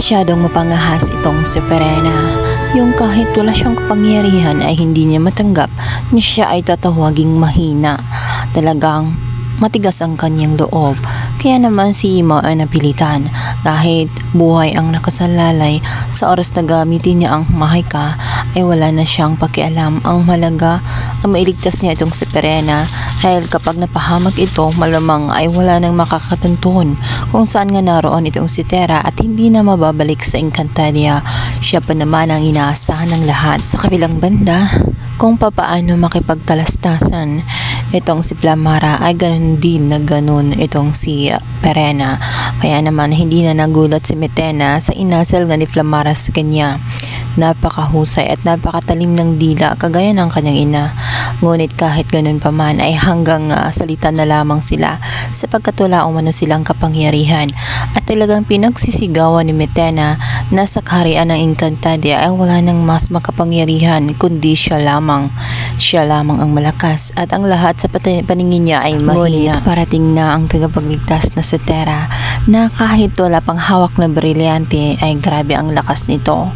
Masyadong mapangahas itong si Perena. Yung kahit wala siyang kapangyarihan ay hindi niya matanggap na siya ay tatawaging mahina. Talagang matigas ang kanyang loob. Kaya naman si Imaw ay napilitan. Kahit buhay ang nakasalalay, sa oras na gamitin niya ang mahika ay wala na siyang pakialam. Ang malaga ang mailigtas niya itong si Perena, dahil kapag napahamak ito, malamang ay wala nang makakatuntuhan kung saan nga naroon itong si Terra at hindi na mababalik sa Encantadia. Siya pa naman ang inaasahan ng lahat. Sa kabilang banda, kung papaano makipagtalastasan itong si Flamara ay ganun din na ganun itong si Perena. Kaya naman hindi na nagulat si Metena sa inasal nga ni Flamara sa kanya. Napakahusay at napakatalim ng dila kagaya ng kanyang ina. Ngunit kahit ganun pa man ay hanggang salita na lamang sila, sapagkat wala umano silang kapangyarihan. At talagang pinagsisigawan ni Metena na sa kaharian ng Encantadia ay wala nang mas makapangyarihan kundi siya lamang. Siya lamang ang malakas at ang lahat sa paningin niya ay mahina. Ngunit parating na ang tagapagligtas na si Terra, na kahit wala pang hawak na brilyante ay grabe ang lakas nito,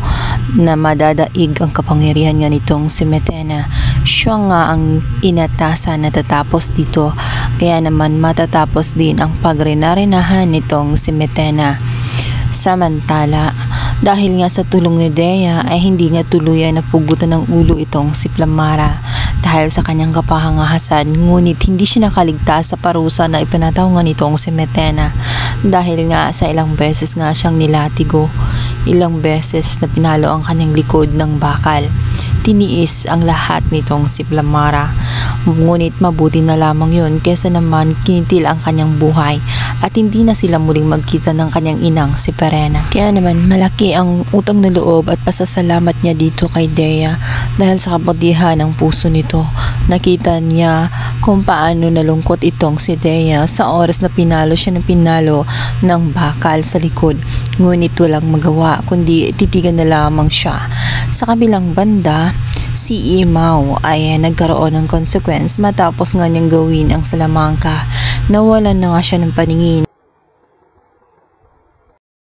na madadaig ang kapangyarihan nga nitong si Metena. Siya nga ang inatasan na tatapos dito, kaya naman matatapos din ang pagrenarenahan nitong si Metena. Samantala, dahil nga sa tulong ni Dea ay hindi nga tuluyan na pugutan ng ulo itong si Flamara dahil sa kanyang kapahangahasan, ngunit hindi siya nakaligtas sa parusa na ipinataw nga nitong si Metena dahil nga sa ilang beses nga siyang nilatigo, ilang beses na pinalo ang kanyang likod ng bakal. Tiniis ang lahat nitong si Flamara, ngunit mabuti na lamang yun kesa naman kinitil ang kanyang buhay at hindi na sila muling magkita ng kanyang inang si Perena. Kaya naman malaki ang utang na loob at pasasalamat niya dito kay Dea dahil sa kabutihan ng puso nito. Nakita niya kung paano nalungkot itong si Dea sa oras na pinalo siya ng pinalo ng bakal sa likod, ngunit walang magawa kundi titigan na lamang siya. Sa kabilang banda, si Imaw ay nagkaroon ng consequence matapos nga niyang gawin ang salamangka. Nawalan na nga siya ng paningin